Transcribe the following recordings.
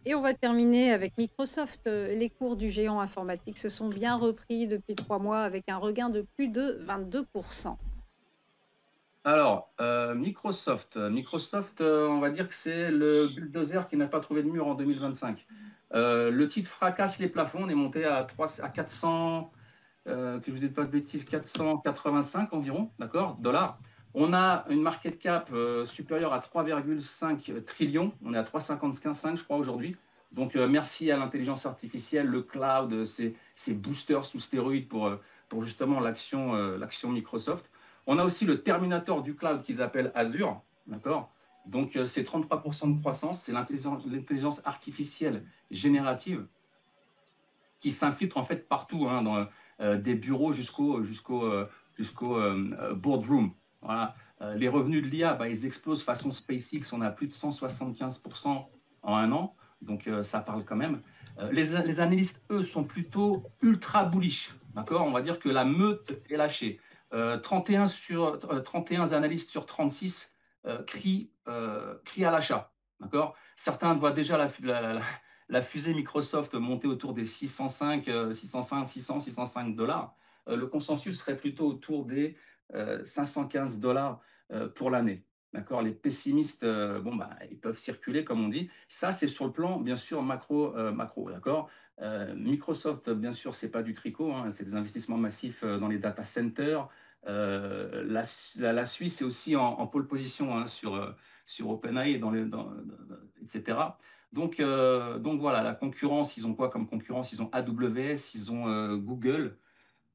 Et on va terminer avec Microsoft. Les cours du géant informatique se sont bien repris depuis 3 mois avec un regain de plus de 22. Alors, Microsoft, on va dire que c'est le bulldozer qui n'a pas trouvé de mur en 2025. Le titre fracasse les plafonds, on est monté à 400, que je vous dise pas de bêtises, 485 environ, d'accord, dollars. On a une market cap supérieure à 3,5 trillions, on est à 3,55 je crois aujourd'hui. Donc merci à l'intelligence artificielle, le cloud, ces boosters sous stéroïdes pour justement l'action Microsoft. On a aussi le Terminator du cloud qu'ils appellent Azure, d'accord. Donc c'est 33% de croissance, c'est l'intelligence artificielle générative qui s'infiltre en fait partout, hein, dans des bureaux jusqu'au boardroom. Voilà. Les revenus de l'IA, bah, ils explosent façon SpaceX, on a plus de 175% en un an, donc ça parle quand même. Les analystes, eux, sont plutôt ultra bullish, d'accord. On va dire que la meute est lâchée. 31 analystes sur 36 crient à l'achat, d'accord. Certains voient déjà la fusée Microsoft montée autour des 605 dollars. Le consensus serait plutôt autour des 515 dollars pour l'année. D'accord. Les pessimistes, bon, bah, ils peuvent circuler, comme on dit. Ça, c'est sur le plan, bien sûr, macro. D'accord. Microsoft, bien sûr, c'est pas du tricot, hein, c'est des investissements massifs dans les data centers. La Suisse est aussi en pole position, hein, sur OpenAI, etc. Donc voilà, la concurrence, ils ont quoi comme concurrence? Ils ont AWS, ils ont Google.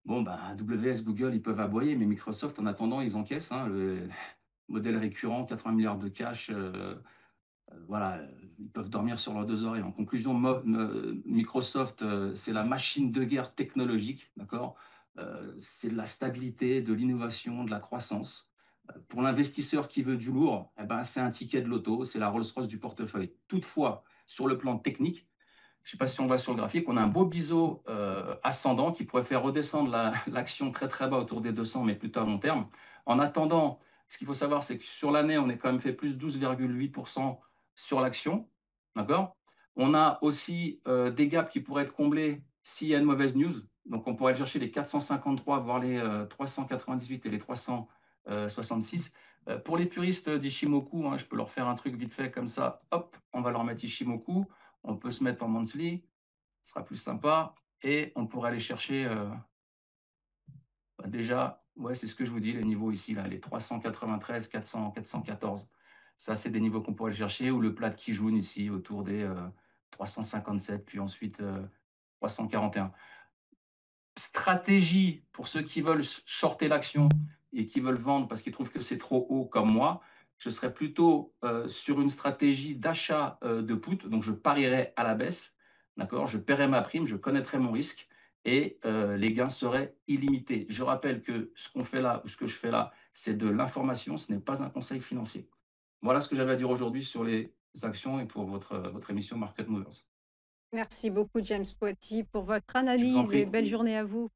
Bon, bah, AWS, Google, ils peuvent aboyer, mais Microsoft, en attendant, ils encaissent, hein, le modèle récurrent, 80 milliards de cash. Voilà, ils peuvent dormir sur leurs deux oreilles. En conclusion, Microsoft, c'est la machine de guerre technologique, d'accord? C'est de la stabilité, de l'innovation, de la croissance. Pour l'investisseur qui veut du lourd, eh ben, c'est un ticket de loto, c'est la Rolls-Royce du portefeuille. Toutefois, sur le plan technique, je ne sais pas si on voit sur le graphique, on a un beau biseau ascendant qui pourrait faire redescendre l'action très très bas autour des 200, mais plutôt à long terme. En attendant, ce qu'il faut savoir, c'est que sur l'année, on est quand même fait plus 12,8% sur l'action. D'accord. On a aussi des gaps qui pourraient être comblés s'il y a une mauvaise news. Donc on pourrait aller chercher les 453, voire les 398 et les 366. Pour les puristes d'Ishimoku, hein, je peux leur faire un truc vite fait comme ça. Hop, on va leur mettre Ishimoku. On peut se mettre en monthly, ce sera plus sympa. Et on pourrait aller chercher, bah, déjà, ouais, c'est ce que je vous dis, les niveaux ici, là, les 393, 400, 414. Ça, c'est des niveaux qu'on pourrait aller chercher. Ou le plat de Kijun ici, autour des 357, puis ensuite 341. Stratégie pour ceux qui veulent shorter l'action et qui veulent vendre parce qu'ils trouvent que c'est trop haut comme moi. Je serais plutôt sur une stratégie d'achat de put. Donc, je parierais à la baisse. D'accord. Je paierais ma prime, je connaîtrais mon risque et les gains seraient illimités. Je rappelle que ce qu'on fait là ou ce que je fais là, c'est de l'information, ce n'est pas un conseil financier. Voilà ce que j'avais à dire aujourd'hui sur les actions et pour votre émission Market Movers. Merci beaucoup James Poity pour votre Je vous en analyse et prie. belle journée à vous.